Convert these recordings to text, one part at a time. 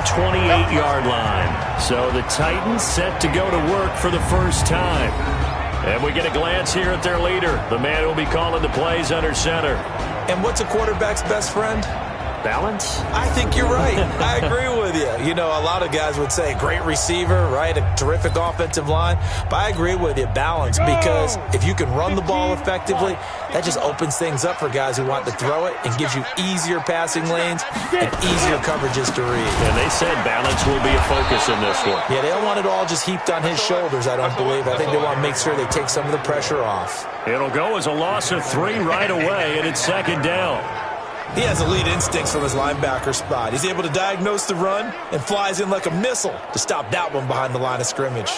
28-yard line. So the Titans set to go to work for the first time. And we get a glance here at their leader, the man who will be calling the plays under center. And what's a quarterback's best friend? Balance? I think you're right. I agree with you. You know, a lot of guys would say great receiver, right? A terrific offensive line. But I agree with you, balance, because if you can run the ball effectively, that just opens things up for guys who want to throw it and gives you easier passing lanes and easier coverages to read. And they said balance will be a focus in this one. Yeah, they don't want it all just heaped on his shoulders, I don't believe. I think they want to make sure they take some of the pressure off. It'll go as a loss of 3 right away, and it's second down. He has elite instincts from his linebacker spot. He's able to diagnose the run and flies in like a missile to stop that one behind the line of scrimmage.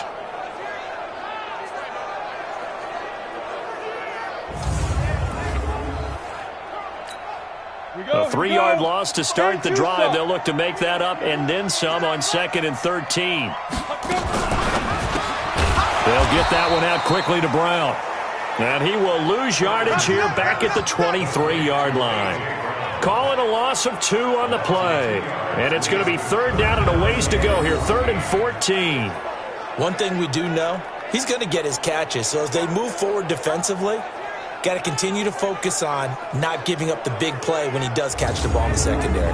A 3-yard loss to start the drive. They'll look to make that up and then some on 2nd and 13. They'll get that one out quickly to Brown. And he will lose yardage here back at the 23-yard line. Calling a loss of 2 on the play. And it's going to be 3rd down and a ways to go here. 3rd and 14. One thing we do know, he's going to get his catches. So as they move forward defensively, got to continue to focus on not giving up the big play when he does catch the ball in the secondary.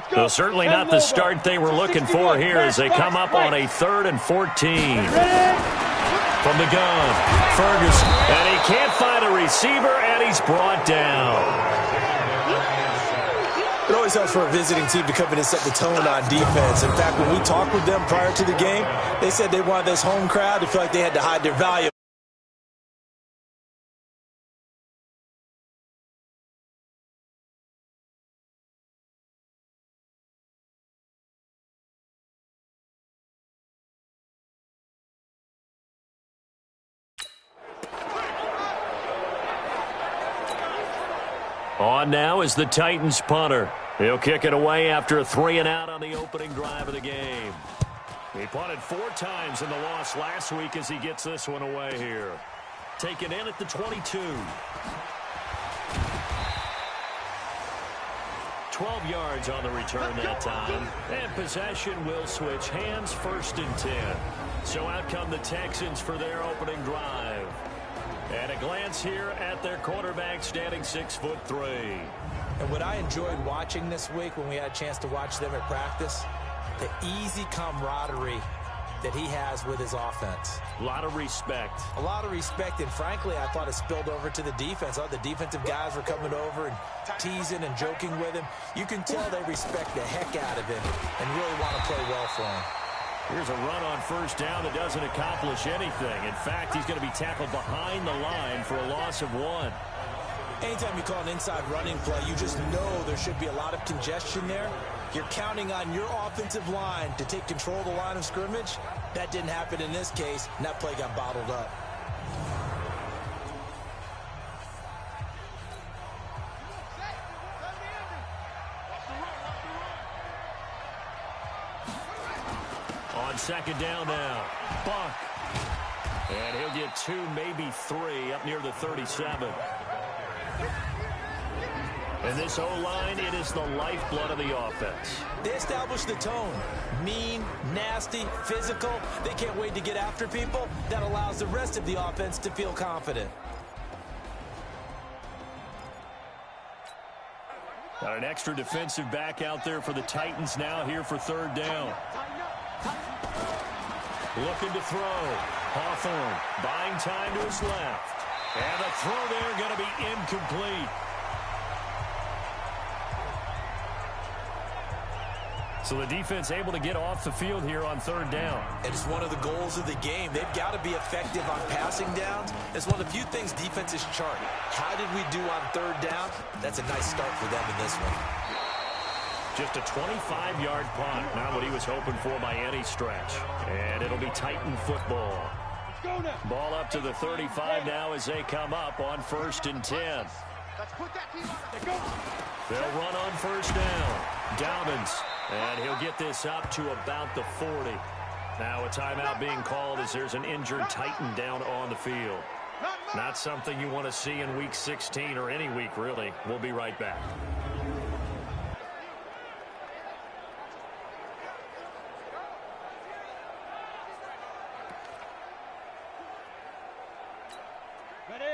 So certainly not the start they were looking for here as they come up on a 3rd and 14. From the gun, Ferguson, and he can't find a receiver, and he's brought down. It always helps for a visiting team to come in and set the tone on defense. In fact, when we talked with them prior to the game, they said they wanted this home crowd to feel like they had to hide their value. On now is the Titans punter. He'll kick it away after a 3-and-out on the opening drive of the game. He punted 4 times in the loss last week as he gets this one away here. Taken in at the 22. 12 yards on the return that time. And possession will switch hands, 1st and 10. So out come the Texans for their opening drive. And a glance here at their quarterback standing 6'3". And what I enjoyed watching this week when we had a chance to watch them at practice, the easy camaraderie that he has with his offense. A lot of respect. A lot of respect, and frankly, I thought it spilled over to the defense. All the defensive guys were coming over and teasing and joking with him. You can tell they respect the heck out of him and really want to play well for him. Here's a run on 1st down that doesn't accomplish anything. In fact, he's going to be tackled behind the line for a loss of 1. Anytime you call an inside running play, you just know there should be a lot of congestion there. You're counting on your offensive line to take control of the line of scrimmage. That didn't happen in this case, and that play got bottled up. On 2nd down now, Buck. And he'll get 2, maybe 3 up near the 37. And this O-line, it is the lifeblood of the offense. They establish the tone. Mean, nasty, physical. They can't wait to get after people. That allows the rest of the offense to feel confident. Got an extra defensive back out there for the Titans now here for 3rd down. Looking to throw. Hawthorne buying time to his left. And the throw there going to be incomplete. So the defense able to get off the field here on 3rd down. And it's one of the goals of the game. They've got to be effective on passing downs. It's one of the few things defenses chart. How did we do on 3rd down? That's a nice start for them in this one. Just a 25-yard punt. Not what he was hoping for by any stretch. And it'll be Titan football. Ball up to the 35 now as they come up on 1st and 10. They'll run on 1st down. Dobbins And he'll get this up to about the 40. Now a timeout being called as there's an injured Titan down on the field. Not something you want to see in Week 16 or any week, really. We'll be right back.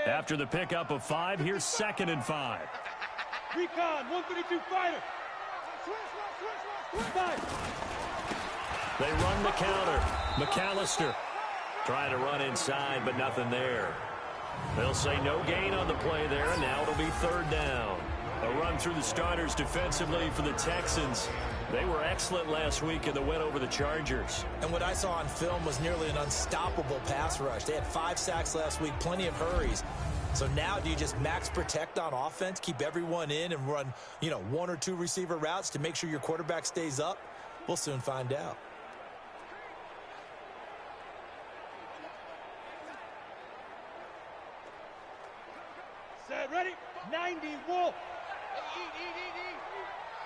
After the pickup of 5, here's 2nd and 5. Recon, 132 fighter. They run the counter. McAllister trying to run inside, but nothing there. They'll say no gain on the play there, and now it'll be 3rd down. A run through the starters defensively for the Texans. They were excellent last week in the win over the Chargers. And what I saw on film was nearly an unstoppable pass rush. They had 5 sacks last week, plenty of hurries. So now do you just max protect on offense, keep everyone in and run, 1 or 2 receiver routes to make sure your quarterback stays up? We'll soon find out. Set, ready, 90, Wolf.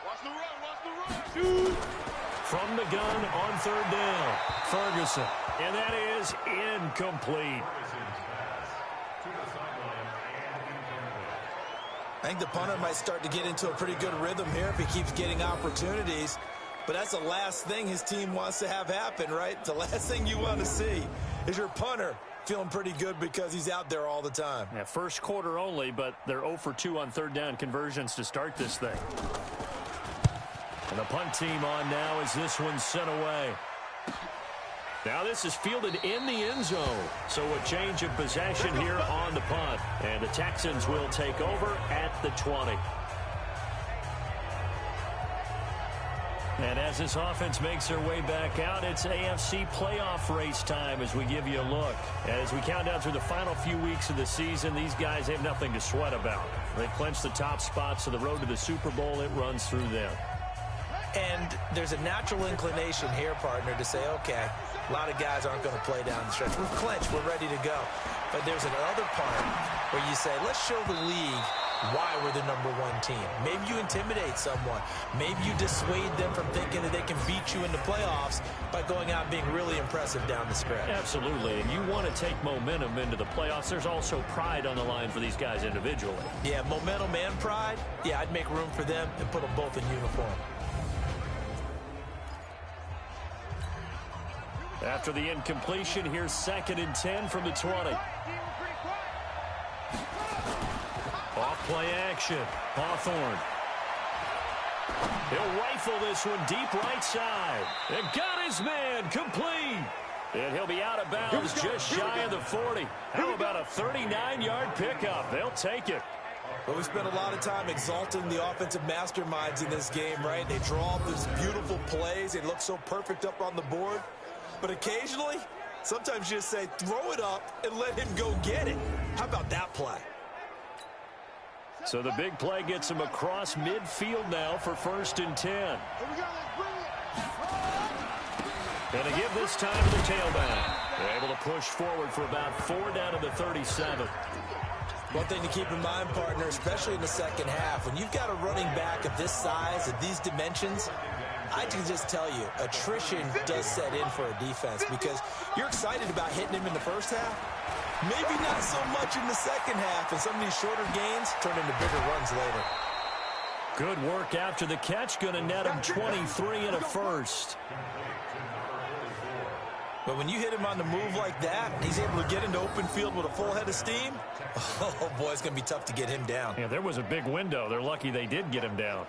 Watch the run. Shoot. From the gun on 3rd down, Ferguson. And that is incomplete. I think the punter might start to get into a pretty good rhythm here if he keeps getting opportunities. But that's the last thing his team wants to have happen, right? The last thing you want to see is your punter feeling pretty good because he's out there all the time. Yeah, first quarter only, but they're 0 for 2 on 3rd down conversions to start this thing. And the punt team on now as this one's sent away. Now this is fielded in the end zone. So a change of possession here on the punt. And the Texans will take over at the 20. And as this offense makes their way back out, it's AFC playoff race time as we give you a look. As we count down through the final few weeks of the season, these guys have nothing to sweat about. They clinch the top spots, so the road to the Super Bowl, it runs through them. And there's a natural inclination here, partner, to say, okay, a lot of guys aren't going to play down the stretch. We've clinched. We're ready to go. But there's another part where you say, let's show the league why we're the #1 team. Maybe you intimidate someone. Maybe you dissuade them from thinking that they can beat you in the playoffs by going out and being really impressive down the stretch. Absolutely. And you want to take momentum into the playoffs. There's also pride on the line for these guys individually. Yeah, momentum and pride. Yeah, I'd make room for them and put them both in uniform. After the incompletion, here's 2nd and 10 from the 20. Off play action. Hawthorne. He'll rifle this one deep right side. And got his man complete. And he'll be out of bounds just shy of the 40. How about a 39-yard pickup? They'll take it. Well, we spent a lot of time exalting the offensive masterminds in this game, right? They draw up these beautiful plays. They look so perfect up on the board. But occasionally, sometimes you just say, throw it up and let him go get it. How about that play? So the big play gets him across midfield now for 1st and 10. And a give this time to the tailback. They're able to push forward for about 4 down to the 37. One thing to keep in mind, partner, especially in the second half, when you've got a running back of this size, of these dimensions, I can just tell you, attrition does set in for a defense because you're excited about hitting him in the first half. Maybe not so much in the second half, and some of these shorter gains turn into bigger runs later. Good work after the catch. Going to net him 23 and a first. But when you hit him on the move like that, he's able to get into open field with a full head of steam, oh, boy, it's going to be tough to get him down. Yeah, there was a big window. They're lucky they did get him down.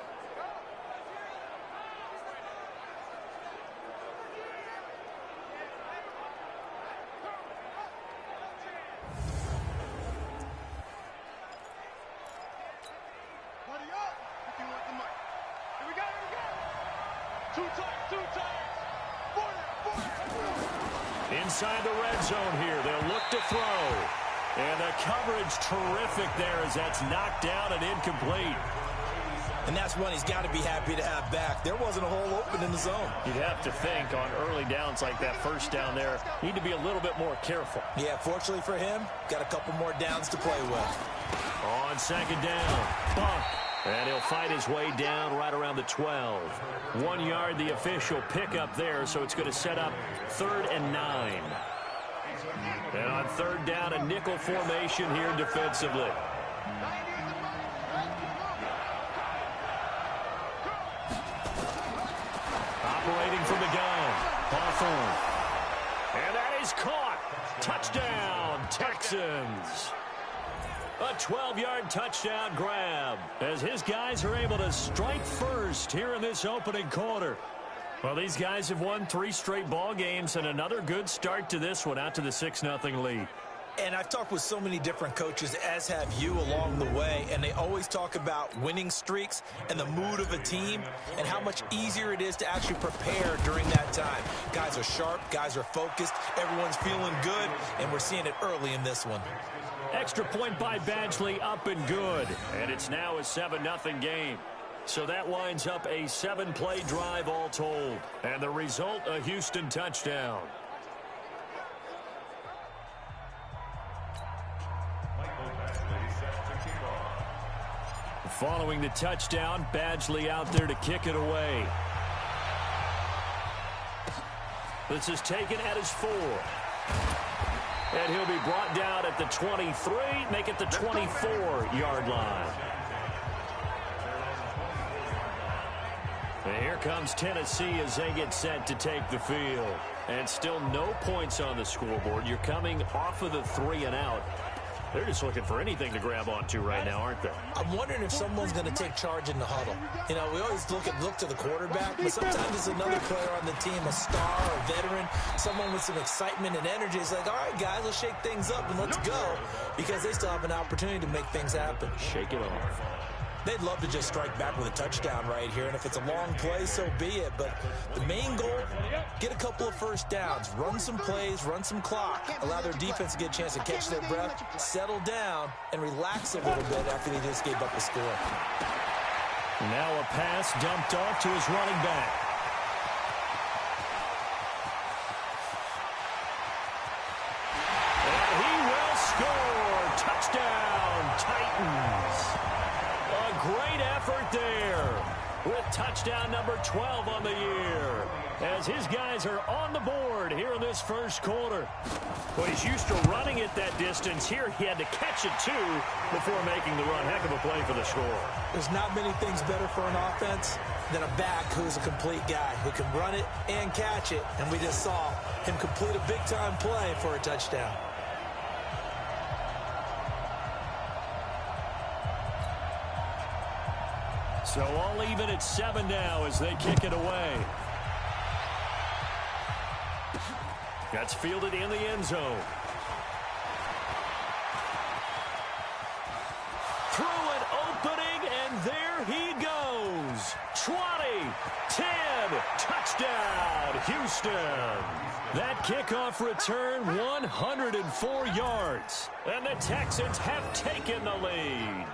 Inside the red zone here. They'll look to throw. And the coverage terrific there as that's knocked down and incomplete. And that's one he's got to be happy to have back. There wasn't a hole open in the zone. You'd have to think on early downs like that first down there, need to be a little bit more careful. Yeah, fortunately for him, got a couple more downs to play with. On 2nd down, Buck And he'll fight his way down right around the 12. 1 yard, the official pickup there, so it's going to set up 3rd and 9. And on 3rd down, a nickel formation here defensively. Operating from the gun, Hawthorne. And that is caught. Touchdown, Texans. A 12-yard touchdown grab as his guys are able to strike first here in this opening quarter. Well, these guys have won 3 straight ball games and another good start to this one out to the 6-0 lead. And I've talked with so many different coaches, as have you, along the way, and they always talk about winning streaks and the mood of a team and how much easier it is to actually prepare during that time. Guys are sharp, guys are focused, everyone's feeling good, and we're seeing it early in this one. Extra point by Badgley, up and good. And it's now a 7-0 game. So that winds up a 7-play drive all told. And the result, a Houston touchdown. Following the touchdown, Badgley out there to kick it away. This is taken at his 4. And he'll be brought down at the 23, make it the 24-yard line. And here comes Tennessee as they get set to take the field. And still no points on the scoreboard. You're coming off of the 3 and out. They're just looking for anything to grab onto right now, aren't they? I'm wondering if someone's going to take charge in the huddle. You know, we always look to the quarterback, but sometimes it's another player on the team, a star, a veteran, someone with some excitement and energy. It's like, all right, guys, let's shake things up and let's go, because they still have an opportunity to make things happen. Shake it off. They'd love to just strike back with a touchdown right here, and if it's a long play, so be it. But the main goal, get a couple of first downs, run some plays, run some clock, allow their defense to get a chance to catch their breath, settle down, and relax a little bit after they just gave up a score. Now a pass dumped off to his running back. And he will score. Touchdown, Titans. A great effort there with touchdown number 12 on the year as his guys are on the board here in this first quarter. Well, he's used to running it that distance. Here he had to catch it, too, before making the run. Heck of a play for the score. There's not many things better for an offense than a back who's a complete guy who can run it and catch it. And we just saw him complete a big-time play for a touchdown. So all even at 7 now as they kick it away. That's fielded in the end zone. Through an opening, and there he goes. 20, 10, touchdown, Houston. That kickoff return, 104 yards. And the Texans have taken the lead.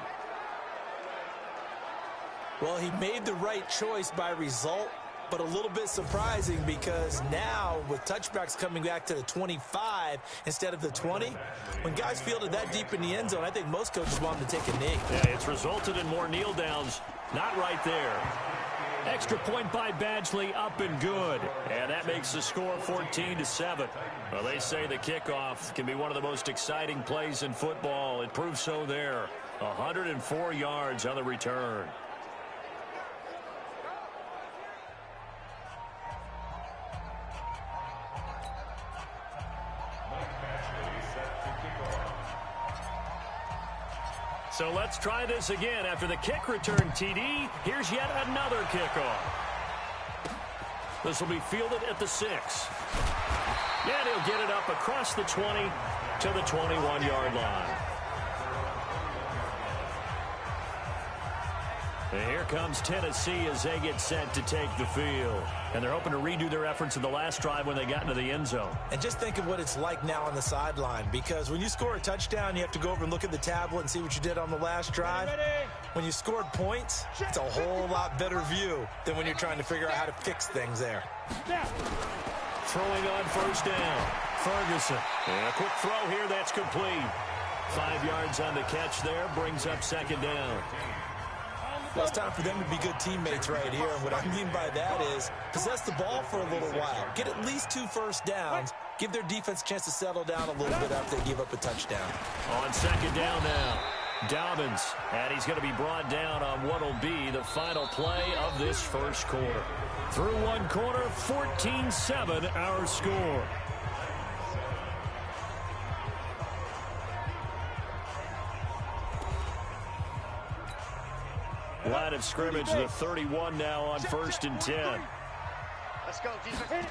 Well, he made the right choice by result, but a little bit surprising because now with touchbacks coming back to the 25 instead of the 20, when guys fielded that deep in the end zone, I think most coaches want them to take a knee. Yeah, it's resulted in more kneel downs. Not right there. Extra point by Badgley, up and good. And that makes the score 14-7. Well, they say the kickoff can be one of the most exciting plays in football. It proves so there. 104 yards on the return. So let's try this again. After the kick return TD, here's yet another kickoff. This will be fielded at the 6. And he'll get it up across the 20 to the 21-yard line. And here comes Tennessee as they get set to take the field. And they're hoping to redo their efforts in the last drive when they got into the end zone. And just think of what it's like now on the sideline, because when you score a touchdown, you have to go over and look at the tablet and see what you did on the last drive. When you scored points, it's a whole lot better view than when you're trying to figure out how to fix things there. Throwing on first down, Ferguson. And a quick throw here, that's complete. 5 yards on the catch there, brings up second down. Well, it's time for them to be good teammates right here. And what I mean by that is possess the ball for a little while. Get at least 2 first downs. Give their defense a chance to settle down a little bit after they give up a touchdown. On second down now, Dobbins. And he's going to be brought down on what will be the final play of this first quarter. Through one quarter, 14-7 our score. Line of scrimmage, the 31 now on 1st and 10. Let's go, defense.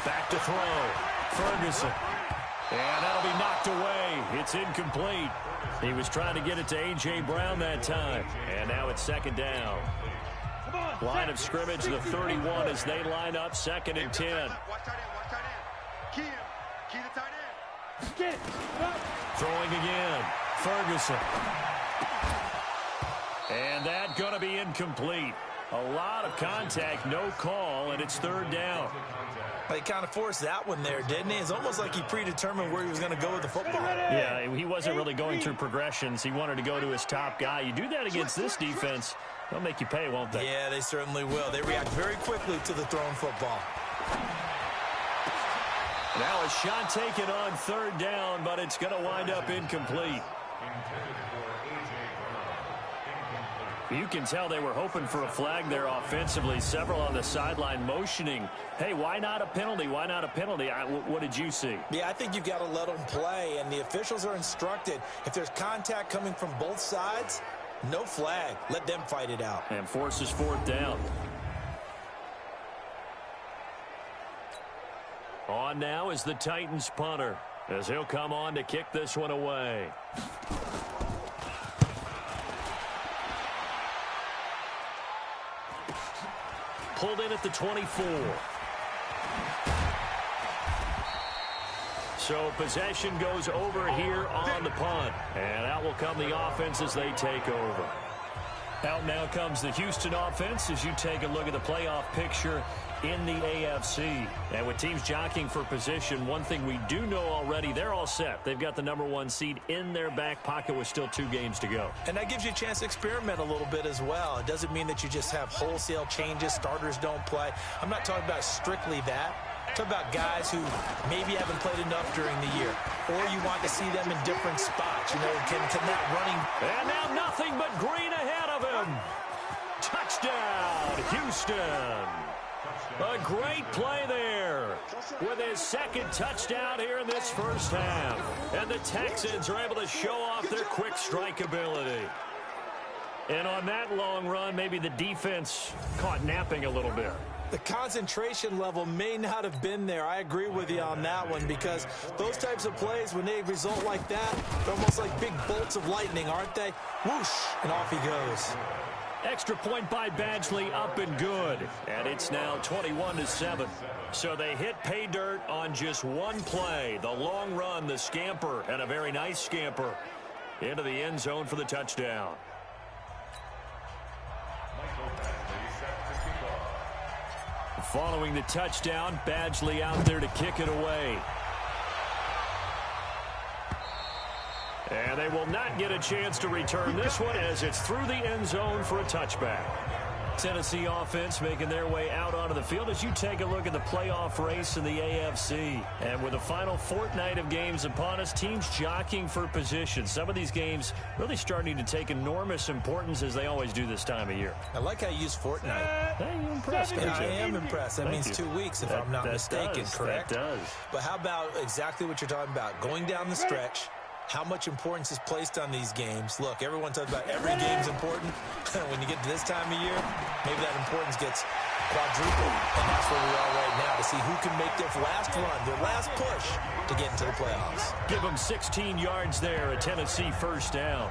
Back to throw. Ferguson. And that'll be knocked away. It's incomplete. He was trying to get it to A.J. Brown that time. And now it's second down. Line of scrimmage, the 31 as they line up 2nd and 10. Watch tight end, watch tight end. Key the tight end. Get it. Throwing again. Ferguson. And that going to be incomplete. A lot of contact, no call, and it's 3rd down. He kind of forced that one there, didn't he? It's almost like he predetermined where he was going to go with the football. Yeah, he wasn't really going through progressions. He wanted to go to his top guy. You do that against this defense, they'll make you pay, won't they? Yeah, they certainly will. They react very quickly to the thrown football. Now a shot taken on 3rd down, but it's going to wind up incomplete. You can tell they were hoping for a flag there offensively. Several on the sideline motioning, hey, why not a penalty? Why not a penalty? What did you see? Yeah, I think you've got to let them play, and the officials are instructed. If there's contact coming from both sides, no flag. Let them fight it out. And forces 4th down. On now is the Titans punter, as he'll come on to kick this one away. Pulled in at the 24. So possession goes over here on the punt. And out will come the offense as they take over. Out now comes the Houston offense as you take a look at the playoff picture in the AFC. And with teams jockeying for position, one thing we do know already, they're all set. They've got the #1 seed in their back pocket with still 2 games to go. And that gives you a chance to experiment a little bit as well. It doesn't mean that you just have wholesale changes, starters don't play. I'm not talking about strictly that. I'm talking about guys who maybe haven't played enough during the year. Or you want to see them in different spots. You know, can that running... And now nothing but green ahead of him. Touchdown, Houston. A great play there with his 2nd touchdown here in this first half. And the Texans are able to show off their quick strike ability. And on that long run, maybe the defense caught napping a little bit. The concentration level may not have been there. I agree with you on that one, because those types of plays, when they result like that, they're almost like big bolts of lightning, aren't they? Whoosh, and off he goes. Extra point by Badgley, up and good. And it's now 21-7. So they hit pay dirt on just one play. The long run, the scamper, and a very nice scamper into the end zone for the touchdown. Following the touchdown, Badgley out there to kick it away. And they will not get a chance to return this one as it's through the end zone for a touchback. Tennessee offense making their way out onto the field as you take a look at the playoff race in the AFC. And with the final fortnight of games upon us, teams jockeying for position. Some of these games really starting to take enormous importance as they always do this time of year. I like how you use fortnight. Hey, you impressed, Yeah, I am impressed. That means 2 weeks if I'm not mistaken, correct? That does. But how about exactly what you're talking about? Going down the stretch, how much importance is placed on these games. Look, everyone talks about every game's important. When you get to this time of year, maybe that importance gets quadrupled. And that's where we are right now, to see who can make their last run, their last push to get into the playoffs. Give them 16 yards there, a Tennessee first down.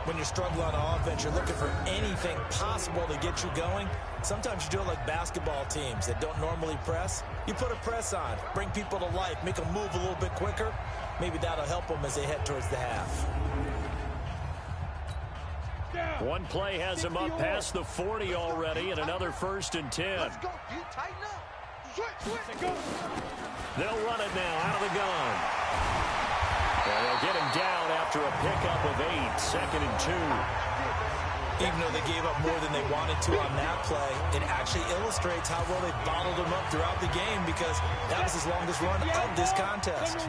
When you're struggling on offense, you're looking for anything possible to get you going. Sometimes you do it like basketball teams that don't normally press. You put a press on, bring people to life, make them move a little bit quicker. Maybe that'll help them as they head towards the half. One play has him up past the 40 already, and another 1st and 10. Let's go, dude. Tighten up. Switch. They'll run it now out of the gun. And they'll get him down after a pickup of 8, 2nd and 2. Even though they gave up more than they wanted to on that play, it actually illustrates how well they bottled them up throughout the game because that was his longest run of this contest.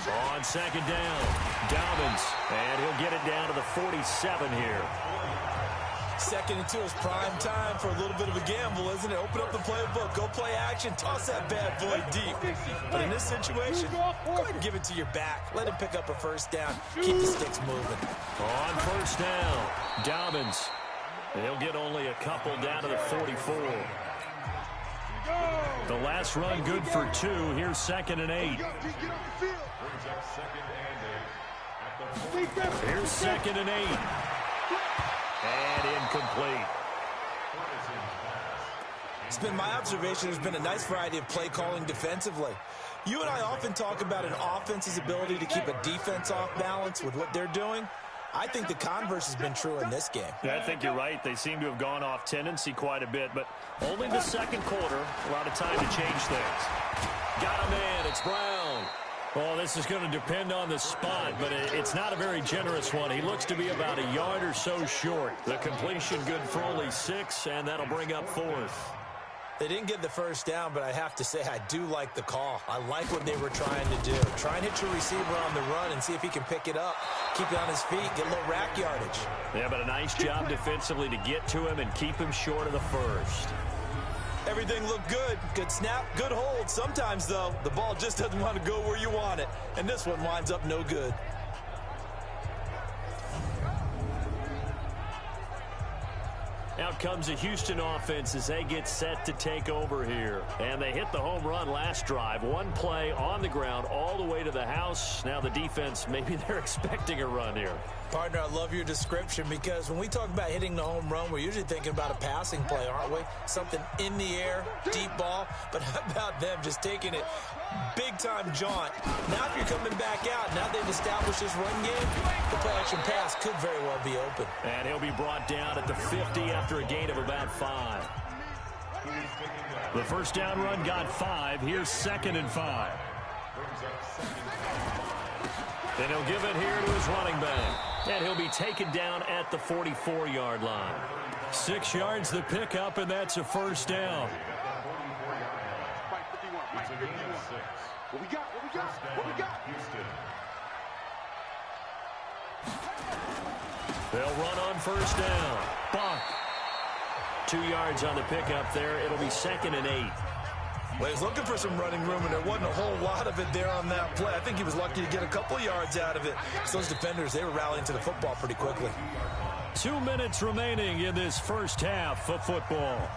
On second down, Dobbins, and he'll get it down to the 47 here. Second and 2 is prime time for a little bit of a gamble, isn't it? Open up the playbook, go play action, toss that bad boy deep. But in this situation, go ahead and give it to your back. Let him pick up a first down. Keep the sticks moving. On first down, Dobbins. He'll get only a couple down to the 44. The last run good for 2. Here's 2nd and 8. Here's 2nd and 8. And incomplete. It's been my observation there's been a nice variety of play calling defensively. You and I often talk about an offense's ability to keep a defense off balance with what they're doing. I think the converse has been true in this game. Yeah, I think you're right. They seem to have gone off tendency quite a bit, but only the second quarter. A lot of time to change things. Got him in. It's Brown. Well, this is going to depend on the spot, but it's not a very generous one. He looks to be about a yard or so short. The completion good for only 6, and that'll bring up 4th. They didn't get the first down, but I have to say I do like the call. I like what they were trying to do. Try and hit your receiver on the run and see if he can pick it up. Keep it on his feet, get a little rack yardage. Yeah, but a nice job defensively to get to him and keep him short of the first. Everything looked good. Good snap, good hold. Sometimes, though, the ball just doesn't want to go where you want it. And this one winds up no good. Out comes the Houston offense as they get set to take over here. And they hit the home run last drive. One play on the ground all the way to the house. Now the defense, maybe they're expecting a run here. Partner, I love your description because when we talk about hitting the home run, we're usually thinking about a passing play, aren't we? Something in the air, deep ball. But how about them just taking it big-time jaunt? Now if you're coming back out, now they've established this run game, the play-action pass could very well be open. And he'll be brought down at the 50 after a gain of about 5. The first down run got 5. Here's 2nd and 5. And he'll give it here to his running back. And he'll be taken down at the 44-yard line. 6 yards the pickup, and that's a first down. What we got? What we got? What we got? They'll run on first down. Buck. 2 yards on the pickup there. It'll be 2nd and 8. Well, he was looking for some running room, and there wasn't a whole lot of it there on that play. I think he was lucky to get a couple yards out of it. So those defenders, they were rallying to the football pretty quickly. 2 minutes remaining in this first half of football.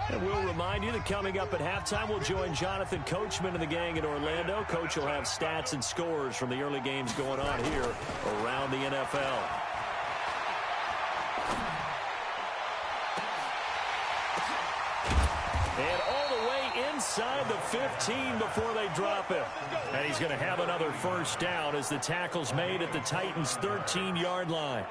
And we'll remind you that coming up at halftime, we'll join Jonathan Coachman and the gang in Orlando. Coach will have stats and scores from the early games going on here around the NFL. And all the way inside the 15 before they drop him. And he's going to have another first down as the tackle's made at the Titans' 13-yard line.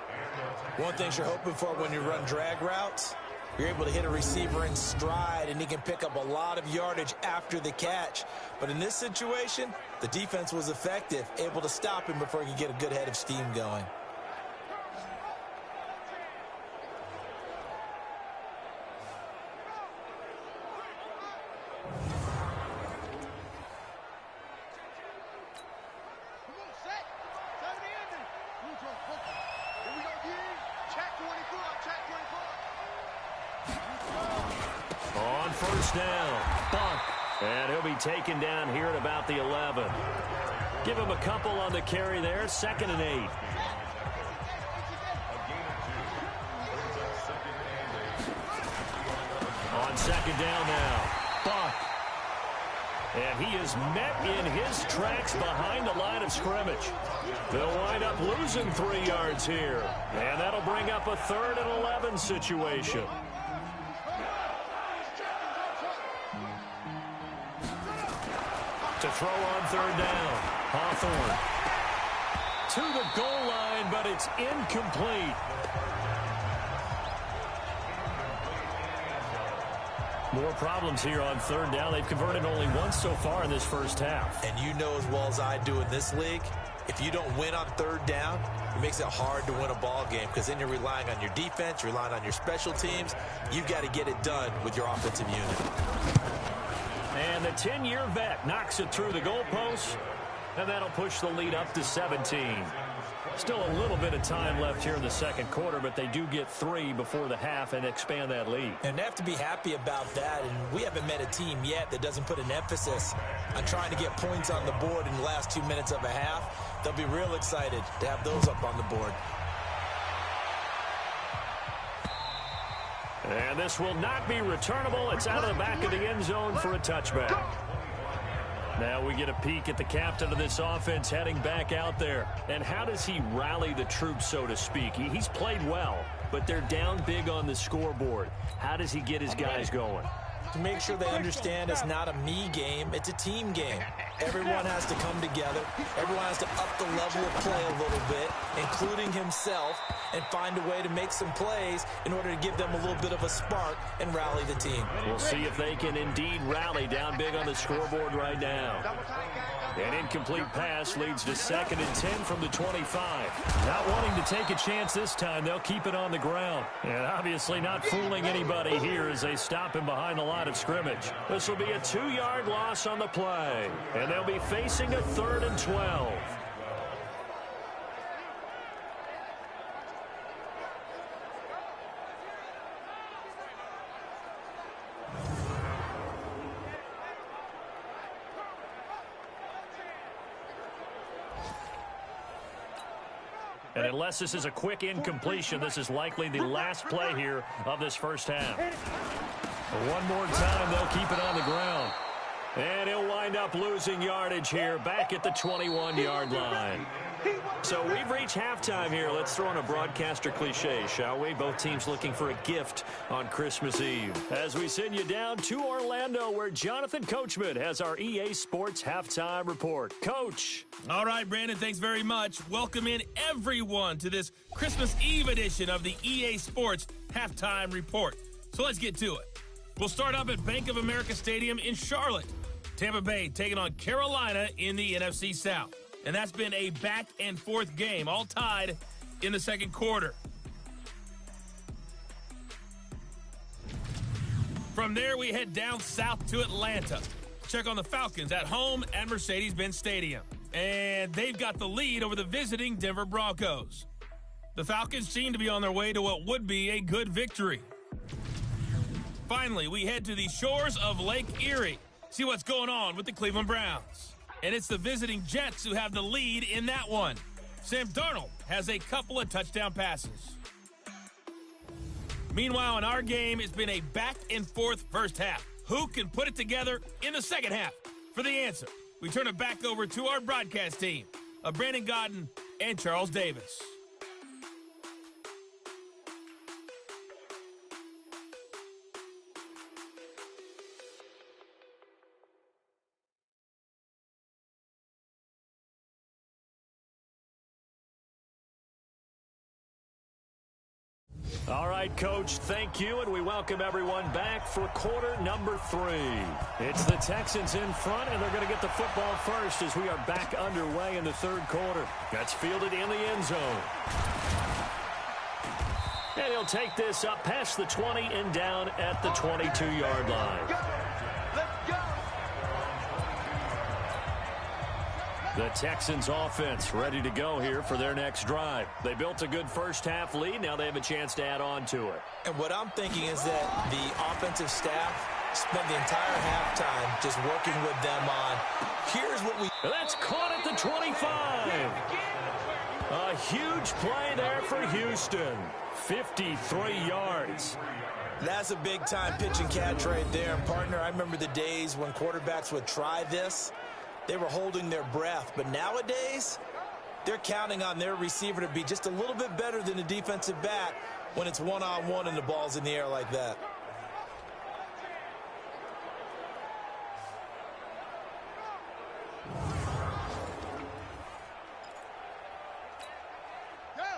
One thing you're hoping for when you run drag routes, you're able to hit a receiver in stride, and he can pick up a lot of yardage after the catch. But in this situation, the defense was effective, able to stop him before he could get a good head of steam going. On first down, Buck. And he'll be taken down here at about the 11. Give him a couple on the carry there. 2nd and 8. On second down now, Buck. And he is met in his tracks behind the line of scrimmage. They'll wind up losing 3 yards here. And that'll bring up a 3rd and 11 situation. To throw on 3rd down, Hawthorne. To the goal line, but it's incomplete. More problems here on third down. They've converted only once so far in this first half. And you know as well as I do in this league, if you don't win on third down, it makes it hard to win a ball game because then you're relying on your defense, you're relying on your special teams. You've got to get it done with your offensive unit. And the 10-year vet knocks it through the goalpost, and that'll push the lead up to 17. Still a little bit of time left here in the second quarter, but they do get 3 before the half and expand that lead. And they have to be happy about that, and we haven't met a team yet that doesn't put an emphasis on trying to get points on the board in the last 2 minutes of a half. They'll be real excited to have those up on the board. And this will not be returnable. It's out of the back of the end zone for a touchback. Now we get a peek at the captain of this offense heading back out there. And how does he rally the troops, so to speak? He's played well, but they're down big on the scoreboard. How does he get his guys going? To make sure they understand it's not a me game, it's a team game. Everyone has to come together. Everyone has to up the level of play a little bit, including himself, and find a way to make some plays in order to give them a little bit of a spark and rally the team. We'll see if they can indeed rally down big on the scoreboard right now. An incomplete pass leads to 2nd and 10 from the 25. Not wanting to take a chance this time, they'll keep it on the ground. And obviously not fooling anybody here as they stop him behind the line of scrimmage. This will be a 2-yard loss on the play. And they'll be facing a 3rd and 12. And unless this is a quick incompletion, this is likely the last play here of this first half. One more time, they'll keep it on the ground. And he'll wind up losing yardage here back at the 21-yard line. So we've reached halftime here. Let's throw in a broadcaster cliche, shall we? Both teams looking for a gift on Christmas Eve. As we send you down to Orlando, where Jonathan Coachman has our EA Sports Halftime Report. Coach. All right, Brandon, thanks very much. Welcome in everyone to this Christmas Eve edition of the EA Sports Halftime Report. So let's get to it. We'll start up at Bank of America Stadium in Charlotte. Tampa Bay taking on Carolina in the NFC South. And that's been a back-and-forth game, all tied in the second quarter. From there, we head down south to Atlanta. Check on the Falcons at home at Mercedes-Benz Stadium. And they've got the lead over the visiting Denver Broncos. The Falcons seem to be on their way to what would be a good victory. Finally, we head to the shores of Lake Erie. See what's going on with the Cleveland Browns. And it's the visiting Jets who have the lead in that one. Sam Darnold has a couple of touchdown passes. Meanwhile, in our game, it's been a back-and-forth first half. Who can put it together in the second half? For the answer, we turn it back over to our broadcast team of Brandon Godden and Charles Davis. All right, Coach, thank you, and we welcome everyone back for quarter number 3. It's the Texans in front, and they're going to get the football first as we are back underway in the third quarter. That's fielded in the end zone. And he'll take this up past the 20 and down at the 22-yard line. The Texans offense ready to go here for their next drive. They built a good first half lead. Now they have a chance to add on to it. And what I'm thinking is that the offensive staff spent the entire halftime just working with them on, here's what we... That's caught at the 25. A huge play there for Houston. 53 yards. That's a big-time pitch and catch right there. And, partner, I remember the days when quarterbacks would try this. They were holding their breath. But nowadays, they're counting on their receiver to be just a little bit better than the defensive back when it's one-on-one and the ball's in the air like that.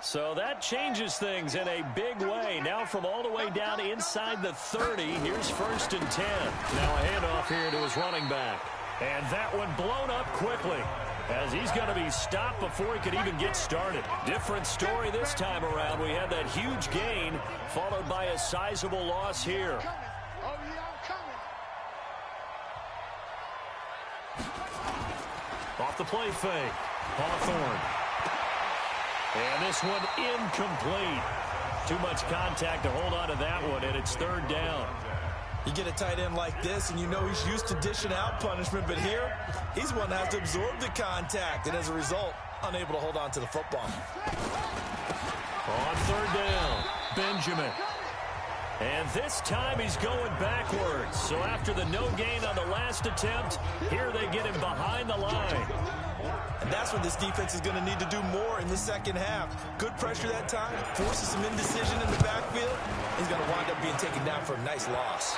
So that changes things in a big way. Now from all the way down inside the 30, here's 1st and 10. Now a handoff here to his running back. And that one blown up quickly, as he's going to be stopped before he could even get started. Different story this time around. We had that huge gain, followed by a sizable loss here. Off the play fake. Hawthorne. And this one incomplete. Too much contact to hold on to that one, and it's 3rd down. You get a tight end like this, and you know he's used to dishing out punishment, but here, he's one that has to absorb the contact, and as a result, unable to hold on to the football. On 3rd down, Benjamin. And this time he's going backwards. So after the no gain on the last attempt, here they get him behind the line. And that's what this defense is going to need to do more in the second half. Good pressure that time, forces some indecision in the backfield. He's going to wind up being taken down for a nice loss.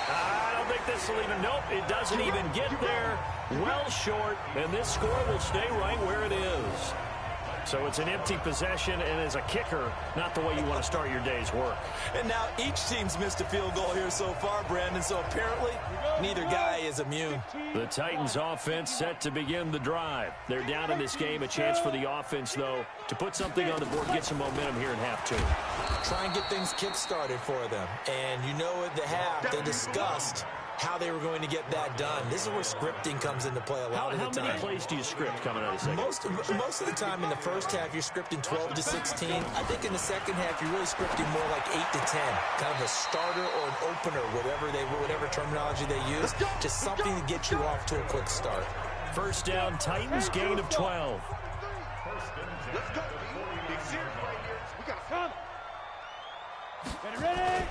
I don't think this will even, nope, it doesn't even get there. Well short, and this score will stay right where it is. So it's an empty possession, and as a kicker, not the way you want to start your day's work. And now each team's missed a field goal here so far, Brandon, so apparently neither guy is immune. The Titans offense set to begin the drive. They're down in this game. A chance for the offense, though, to put something on the board, get some momentum here in half 2. Try and get things kick-started for them. And you know at the half, they discussed how they were going to get that done. This is where scripting comes into play a lot of the time. How many plays do you script coming out of the second? Most of the time in the first half, you're scripting 12 to 16. I think in the second half, you're really scripting more like 8 to 10. Kind of a starter or an opener, whatever terminology they use. Just something to get you off to a quick start. 1st down, Titans, gain of 12. Let's go. We got a come. Ready?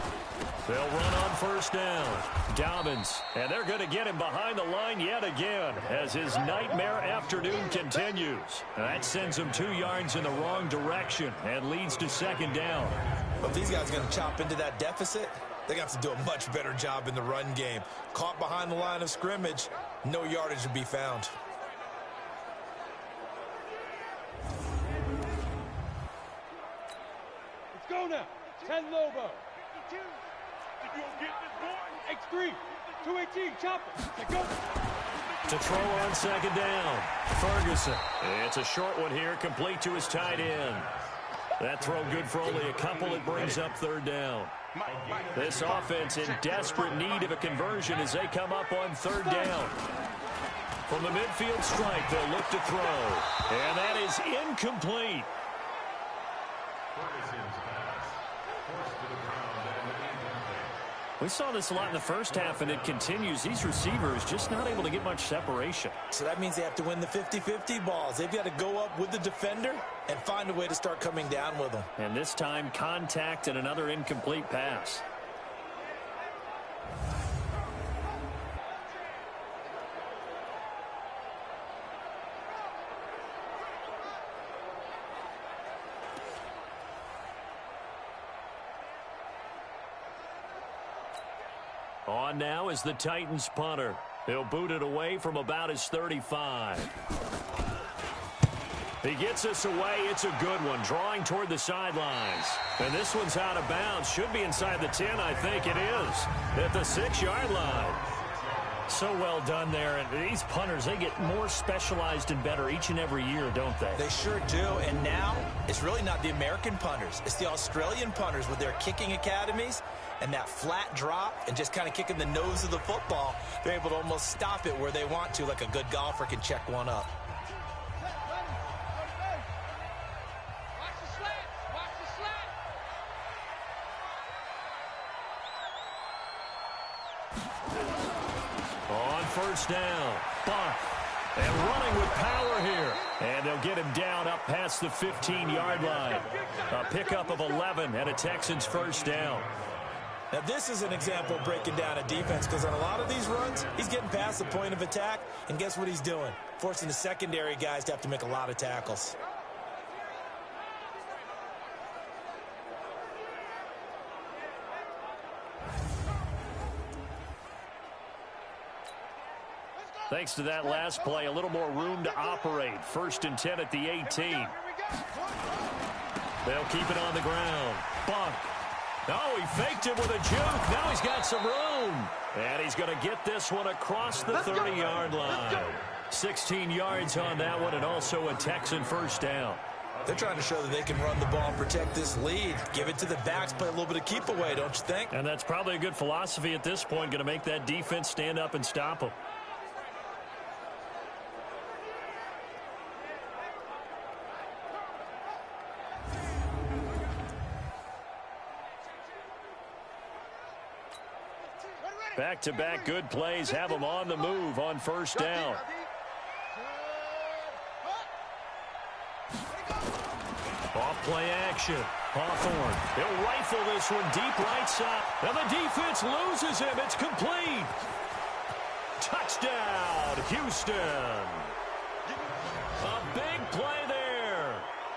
They'll run on 1st down. Dobbins, and they're going to get him behind the line yet again as his nightmare afternoon continues. And that sends him 2 yards in the wrong direction and leads to 2nd down. But if these guys are going to chop into that deficit, they're going to have to do a much better job in the run game. Caught behind the line of scrimmage, no yardage to be found. Let's go now. 10 Lobo. X3. 218. Chopper. Let's go. To throw on 2nd down, Ferguson. It's a short one here, complete to his tight end. That throw good for only a couple. It brings up 3rd down. This offense in desperate need of a conversion as they come up on 3rd down. From the midfield stripe, they'll look to throw. And that is incomplete. We saw this a lot in the first half, and it continues. These receivers just not able to get much separation. So that means they have to win the 50-50 balls. They've got to go up with the defender and find a way to start coming down with them. And this time, contact and another incomplete pass. On now is the Titans punter. He'll boot it away from about his 35. He gets us away. It's a good one, drawing toward the sidelines. And this one's out of bounds. Should be inside the 10, I think it is. At the 6-yard line. So well done there. And these punters, they get more specialized and better each and every year, don't they? They sure do. And now, it's really not the American punters. It's the Australian punters with their kicking academies and that flat drop and just kind of kicking the nose of the football. They're able to almost stop it where they want to, like a good golfer can check one up. On 1st down, Buck, and running with power here. And they'll get him down up past the 15-yard line. A pickup of 11 and a Texans 1st down. Now, this is an example of breaking down a defense because on a lot of these runs, he's getting past the point of attack, and guess what he's doing? Forcing the secondary guys to have to make a lot of tackles. Thanks to that last play, a little more room to operate. 1st and 10 at the 18. They'll keep it on the ground. Bunk. Oh, he faked it with a juke. Now he's got some room. And he's going to get this one across the 30-yard line. 16 yards on that one, and also a Texan first down. They're trying to show that they can run the ball and protect this lead. Give it to the backs, play a little bit of keep away, don't you think? And that's probably a good philosophy at this point, going to make that defense stand up and stop them. Back-to-back good plays have them on the move on first down. Off play action. Hawthorne. He'll rifle this one deep right side. And the defense loses him. It's complete. Touchdown, Houston. A big play there.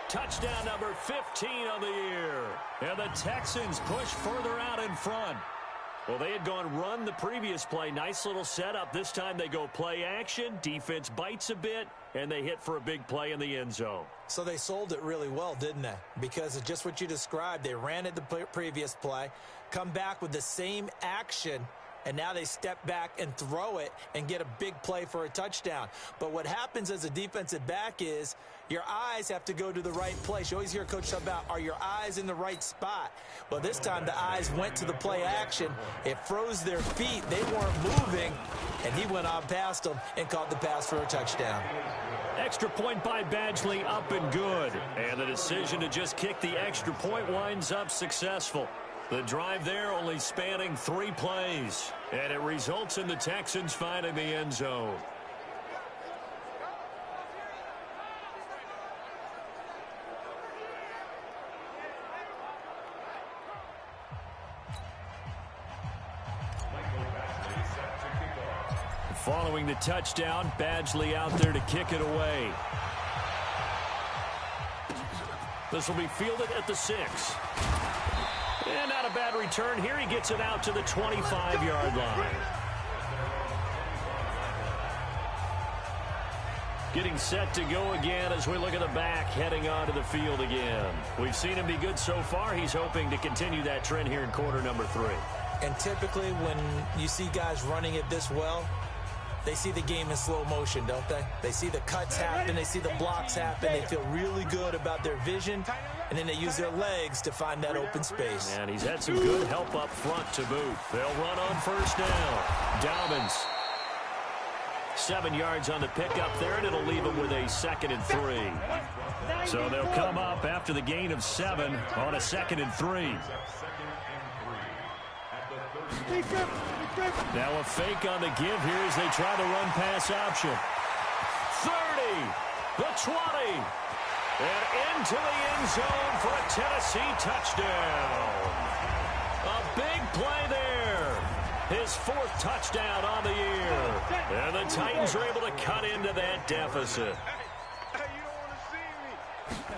Touchdown number 15 on the year. And the Texans push further out in front. Well, they had gone run the previous play. Nice little setup. This time they go play action. Defense bites a bit, and they hit for a big play in the end zone. So they sold it really well, didn't they? Because of just what you described. They ran it the previous play, come back with the same action, and now they step back and throw it and get a big play for a touchdown. But what happens as a defensive back is your eyes have to go to the right place. You always hear Coach talk about, are your eyes in the right spot? Well, this time the eyes went to the play action. It froze their feet. They weren't moving, and he went on past them and caught the pass for a touchdown. Extra point by Badgley, up and good. And the decision to just kick the extra point winds up successful. The drive there only spanning 3 plays. And it results in the Texans finding the end zone. Following the touchdown, Badgley out there to kick it away. This will be fielded at the 6. And not a bad return here. He gets it out to the 25-yard line. Getting set to go again as we look at the back heading onto the field again. We've seen him be good so far. He's hoping to continue that trend here in quarter number 3. And typically when you see guys running it this well, they see the game in slow motion, don't they? They see the cuts happen. They see the blocks happen. They feel really good about their vision. And then they use their legs to find that open space. And he's had some good help up front to boot. They'll run on first down. Dobbins. 7 yards on the pickup there, and it'll leave them with a 2nd and 3. So they'll come up after the gain of 7 on a 2nd and 3. Now a fake on the give here as they try to run pass option. 30, the 20, and into the end zone for a Tennessee touchdown. A big play there. His 4th touchdown on the year. And the Titans are able to cut into that deficit.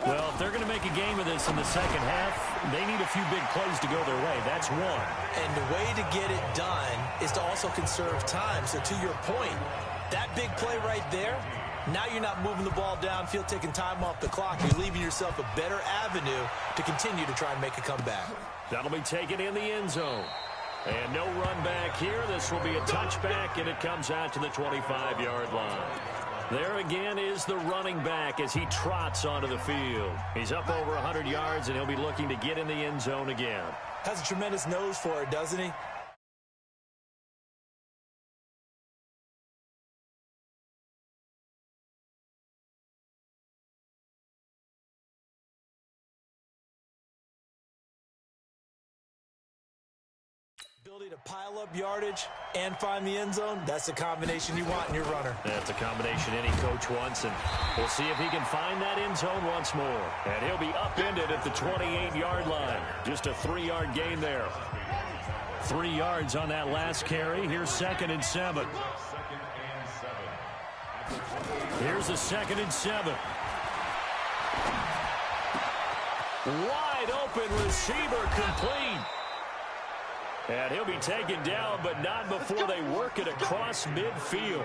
Well, if they're going to make a game of this in the second half, they need a few big plays to go their way. That's one. And the way to get it done is to also conserve time. So to your point, that big play right there, now you're not moving the ball downfield, taking time off the clock. You're leaving yourself a better avenue to continue to try and make a comeback. That'll be taken in the end zone. And no run back here. This will be a touchback, and it comes out to the 25-yard line. There again is the running back as he trots onto the field. He's up over 100 yards, and he'll be looking to get in the end zone again. Has a tremendous nose for it, doesn't he? Ability to pile up yardage and find the end zone, that's the combination you want in your runner. That's a combination any coach wants, and we'll see if he can find that end zone once more. And he'll be upended at the 28-yard line. Just a 3-yard gain there. 3 yards on that last carry. Here's 2nd and 7. Here's a 2nd and 7. Wide open receiver complete. And he'll be taken down, but not before they work it across midfield.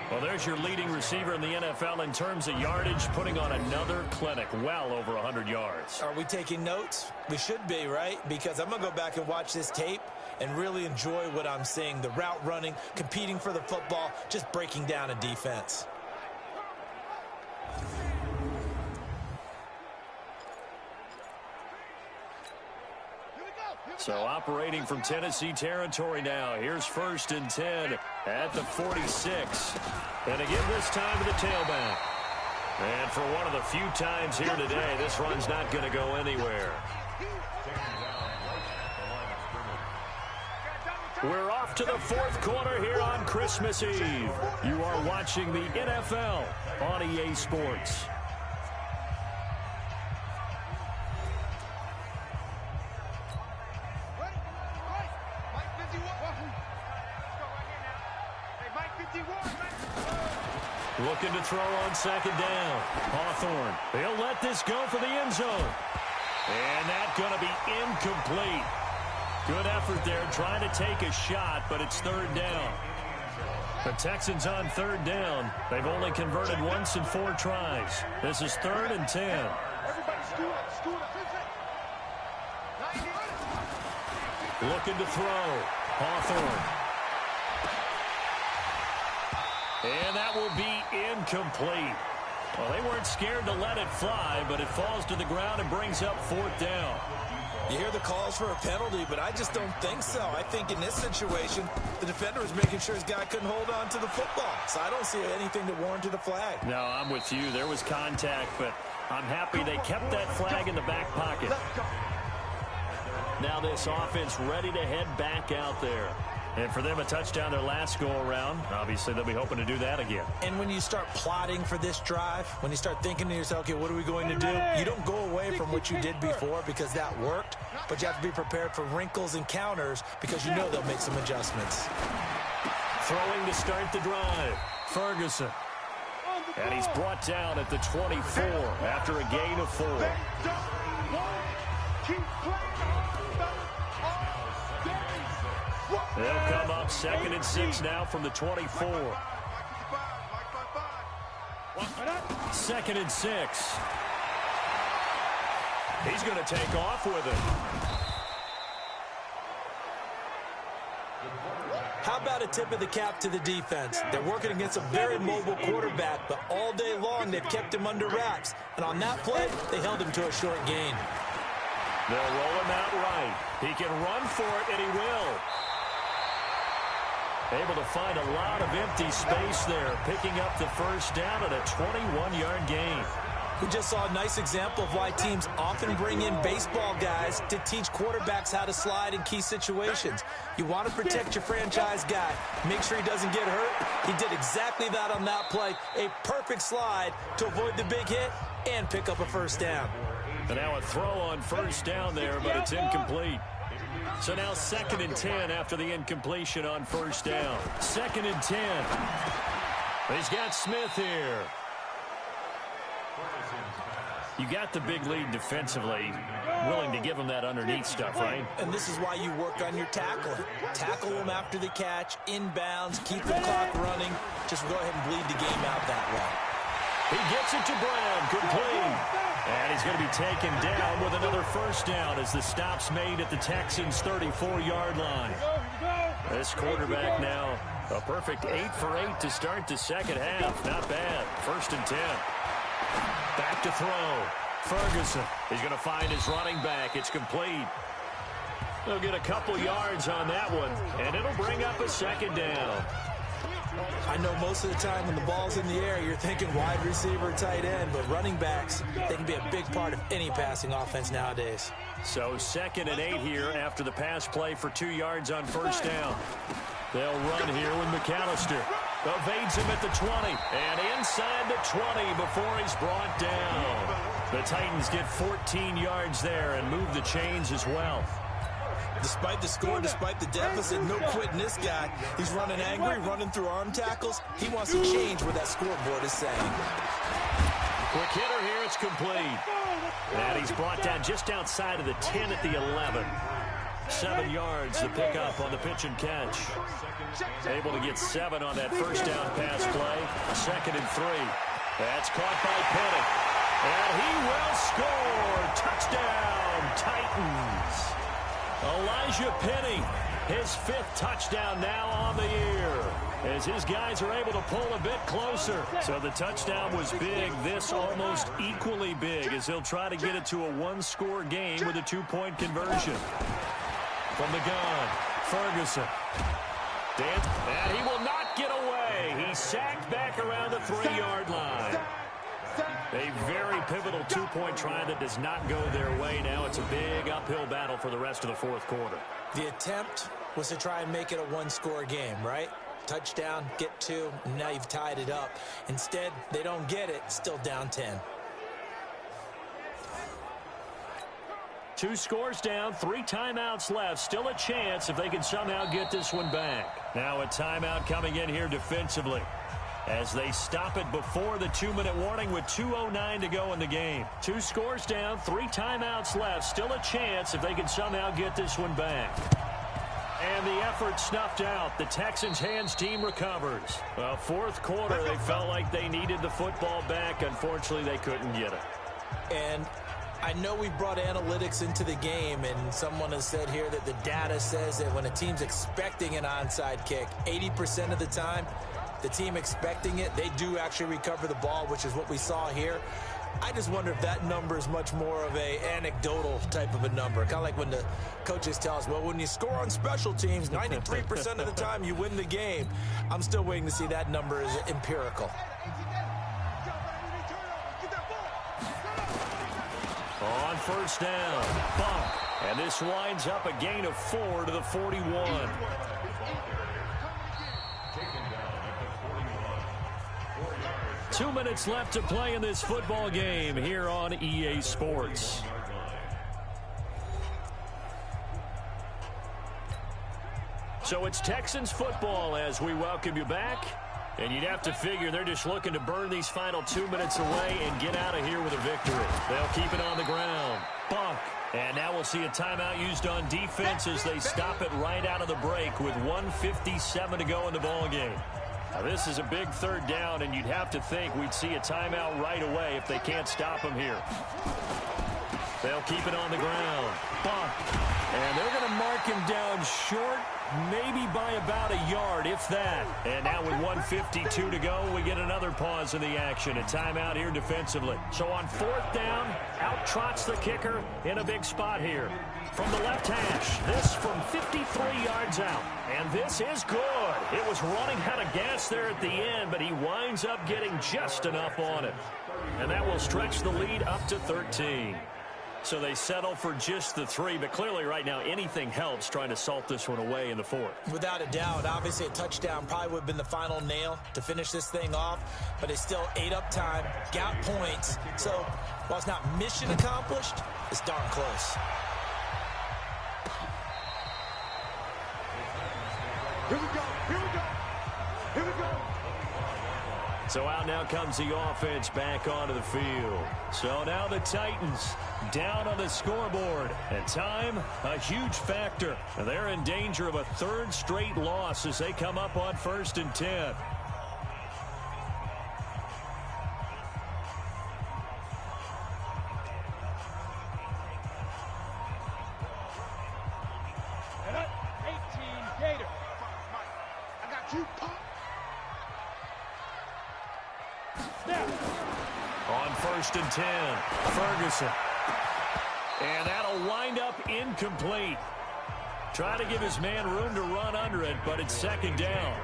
Well, there's your leading receiver in the NFL in terms of yardage, putting on another clinic, well over 100 yards. Are we taking notes? We should be, right? Because I'm going to go back and watch this tape and really enjoy what I'm seeing. The route running, competing for the football, just breaking down a defense. So operating from Tennessee territory now. Here's 1st and 10 at the 46. And again this time to the tailback. And for one of the few times here today, this run's not going to go anywhere. We're off to the 4th quarter here on Christmas Eve. You are watching the NFL on EA Sports. Looking to throw on 2nd down. Hawthorne. He'll let this go for the end zone. And that's going to be incomplete. Good effort there trying to take a shot, but it's 3rd down. The Texans on 3rd down. They've only converted once in 4 tries. This is 3rd and 10. Looking to throw. Hawthorne. And that will be incomplete. Well, they weren't scared to let it fly, but it falls to the ground and brings up 4th down. You hear the calls for a penalty, but I just don't think so. I think in this situation, the defender was making sure his guy couldn't hold on to the football. So I don't see anything that warranted a flag. No, I'm with you. There was contact, but I'm happy they kept that flag in the back pocket. Now this offense ready to head back out there. And for them, a touchdown their last go-around. Obviously, they'll be hoping to do that again. And when you start plotting for this drive, when you start thinking to yourself, okay, what are we going to do? You don't go away from what you did before because that worked, but you have to be prepared for wrinkles and counters because you know they'll make some adjustments. Throwing to start the drive. Ferguson. And he's brought down at the 24 after a gain of 4. They'll come up 2nd and 6 now from the 24. 2nd and 6. He's going to take off with it. How about a tip of the cap to the defense? They're working against a very mobile quarterback, but all day long they've kept him under wraps. And on that play, they held him to a short gain. They'll roll him out right. He can run for it, and he will. Able to find a lot of empty space there, picking up the 1st down at a 21-yard gain. We just saw a nice example of why teams often bring in baseball guys to teach quarterbacks how to slide in key situations. You want to protect your franchise guy. Make sure he doesn't get hurt. He did exactly that on that play. A perfect slide to avoid the big hit and pick up a 1st down. And now a throw on 1st down there, but it's incomplete. So now 2nd and 10 after the incompletion on 1st down. 2nd and 10. He's got Smith here. You got the big lead defensively, willing to give him that underneath stuff, right? And this is why you work on your tackling. Tackle him after the catch, inbounds, keep the clock running. Just go ahead and bleed the game out that way. He gets it to Brown, complete. And he's going to be taken down with another 1st down as the stop's made at the Texans' 34-yard line. This quarterback now a perfect 8 for 8 to start the 2nd half. Not bad. 1st and 10. Back to throw. Ferguson. He's going to find his running back. It's complete. They'll get a couple yards on that one, and it'll bring up a 2nd down. I know most of the time when the ball's in the air, you're thinking wide receiver, tight end, but running backs, they can be a big part of any passing offense nowadays. So 2nd and 8 here after the pass play for 2 yards on 1st down. They'll run here with McAllister. Evades him at the 20, and inside the 20 before he's brought down. The Titans get 14 yards there and move the chains as well. Despite the score, despite the deficit, no quitting this guy. He's running angry, running through arm tackles. He wants to change what that scoreboard is saying. Quick hitter here, it's complete. And he's brought down just outside of the 10 at the 11. 7 yards to pick up on the pitch and catch. Able to get 7 on that first down pass play. 2nd and 3. That's caught by Penny. And he will score. Touchdown, Titans. Elijah Penny, his 5th touchdown now on the year, as his guys are able to pull a bit closer. So the touchdown was big. This almost equally big, as he'll try to get it to a 1-score game with a 2-point conversion. From the gun, Ferguson. And he will not get away. He's sacked back around the 3-yard line. A very pivotal 2-point try that does not go their way. Now it's a big uphill battle for the rest of the 4th quarter. The attempt was to try and make it a 1-score game, right? Touchdown, get 2, and now you've tied it up. Instead, they don't get it, still down 10. 2 scores down, 3 timeouts left. Still a chance if they can somehow get this one back. Now a timeout coming in here defensively, as they stop it before the 2-minute warning with 2:09 to go in the game. 2 scores down, 3 timeouts left. Still a chance if they can somehow get this one back. And the effort snuffed out. The Texans' hands team recovers. Well, 4th quarter, they felt like they needed the football back. Unfortunately, they couldn't get it. And I know we brought analytics into the game, and someone has said here that the data says that when a team's expecting an onside kick, 80% of the time, the team expecting it, they do actually recover the ball, which is what we saw here. I just wonder if that number is much more of a anecdotal type of a number. Kind of like when the coaches tell us, well, when you score on special teams, 93% of the time you win the game. I'm still waiting to see that number is empirical. On 1st down, bump. And this winds up a gain of 4 to the 41. Two minutes left to play in this football game here on EA Sports. So it's Texans football as we welcome you back. And you'd have to figure they're just looking to burn these final 2 minutes away and get out of here with a victory. They'll keep it on the ground. Bunk. And now we'll see a timeout used on defense as they stop it right out of the break with 1:57 to go in the ballgame. Now, this is a big 3rd down, and you'd have to think we'd see a timeout right away if they can't stop him here. They'll keep it on the ground. Bump. And they're going to mark him down short, maybe by about a yard, if that. And now with 1:52 to go, we get another pause in the action. A timeout here defensively. So on 4th down, out trots the kicker in a big spot here. From the left hash, this from 53 yards out. And this is good. It was running out of gas there at the end, but he winds up getting just enough on it. And that will stretch the lead up to 13. So they settle for just the 3, but clearly right now anything helps trying to salt this one away in the 4th. Without a doubt, obviously a touchdown probably would have been the final nail to finish this thing off, but it's still ate up time, got points. So while it's not mission accomplished, it's darn close. Here we go. Here we go. Here we go. So out now comes the offense back onto the field. So now the Titans down on the scoreboard. And time, a huge factor. They're in danger of a 3rd straight loss as they come up on 1st and 10. And up, 18 Gator. I got you, Pop. Snap. On 1st and 10, Ferguson. And that'll wind up incomplete. Try to give his man room to run under it, but it's 2nd down.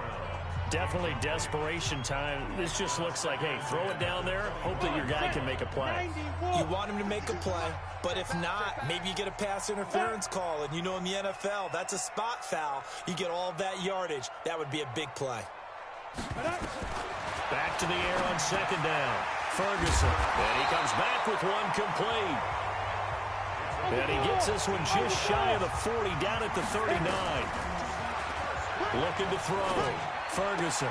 Definitely desperation time. This just looks like, hey, throw it down there, hope that your guy can make a play. You want him to make a play, but if not, maybe you get a pass interference call, and you know in the NFL, that's a spot foul. You get all of that yardage. That would be a big play. Back to the air on 2nd down. Ferguson. And he comes back with one complete. And he gets this one just shy of the 40, down at the 39. Looking to throw. Ferguson.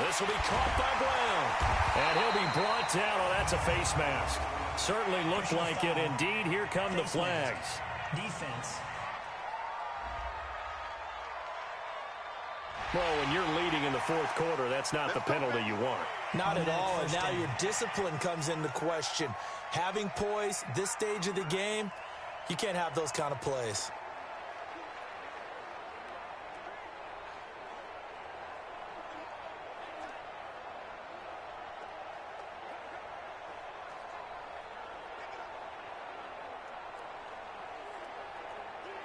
This will be caught by Brown. And he'll be brought down. Oh, that's a face mask. Certainly looked like it. Indeed, here come the flags. Defense. Well, when you're leading in the fourth quarter, that's not the penalty you want. Not at all, and now your discipline comes into question. Having poise this stage of the game, you can't have those kind of plays.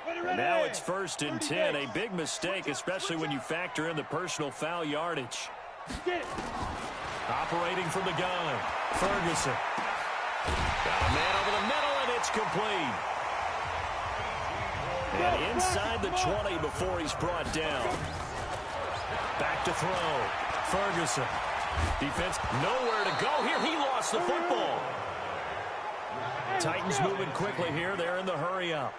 And now it's 1st and 10. A big mistake, especially when you factor in the personal foul yardage. Operating from the gun, Ferguson. Got a man over the middle, and it's complete. And inside the 20 before he's brought down. Back to throw. Ferguson. Defense nowhere to go here. He lost the football. Titans moving quickly here. They're in the hurry up.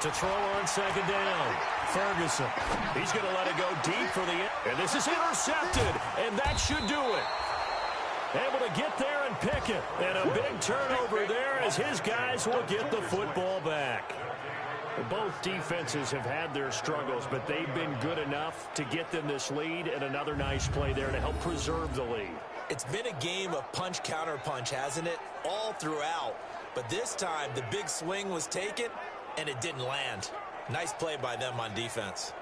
To throw on 2nd down. Ferguson. He's going to let it go deep for the end. And this is intercepted. And that should do it. Able to get there and pick it. And a big turnover there as his guys will get the football back. Both defenses have had their struggles, but they've been good enough to get them this lead, and another nice play there to help preserve the lead. It's been a game of punch-counter-punch, hasn't it? All throughout. But this time, the big swing was taken, and it didn't land. Nice play by them on defense.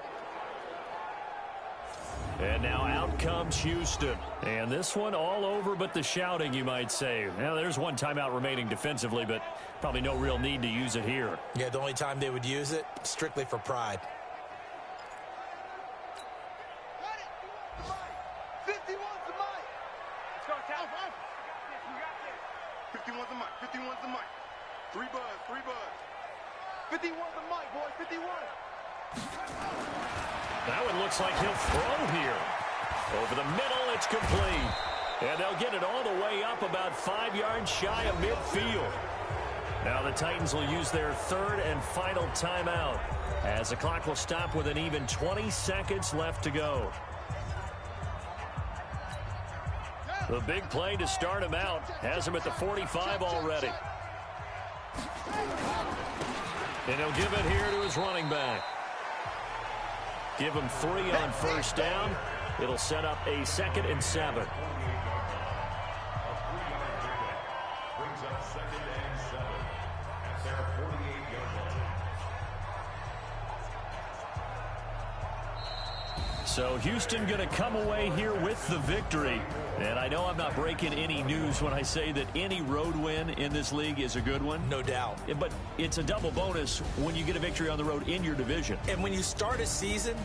And now out comes Houston. And this one all over but the shouting, you might say. Now, there's one timeout remaining defensively, but probably no real need to use it here. Yeah, the only time they would use it, strictly for pride. 51's the mic. 51's the mic. 51's the mic. 3 buzz. 51's the mic, boys. 51. That one looks like he'll throw here. Over the middle, it's complete. And they'll get it all the way up about 5 yards shy of midfield. Now the Titans will use their 3rd and final timeout as the clock will stop with an even 20 seconds left to go. The big play to start him out has him at the 45 already. And he'll give it here to his running back. Give him 3 on 1st down. It'll set up a 2nd and 7. So Houston going to come away here with the victory. And I know I'm not breaking any news when I say that any road win in this league is a good one. No doubt. But it's a double bonus when you get a victory on the road in your division. And when you start a season,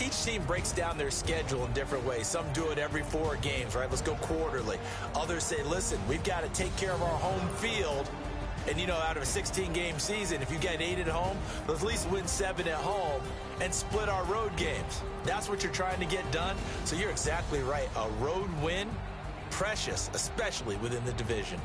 each team breaks down their schedule in different ways. Some do it every 4 games, right? Let's go quarterly. Others say, listen, we've got to take care of our home field. And, you know, out of a 16-game season, if you get 8 at home, let's at least win 7 at home and split our road games. That's what you're trying to get done. So you're exactly right. A road win, precious, especially within the division.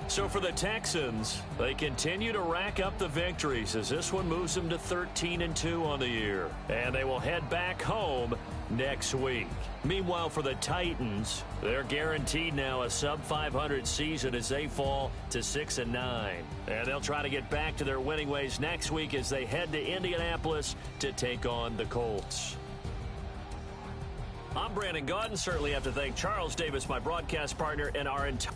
So for the Texans, they continue to rack up the victories as this one moves them to 13-2 on the year. And they will head back home next week. Meanwhile, for the Titans, they're guaranteed now a sub-500 season as they fall to 6-9. And they'll try to get back to their winning ways next week as they head to Indianapolis to take on the Colts. I'm Brandon Gaudin. Certainly have to thank Charles Davis, my broadcast partner, and our entire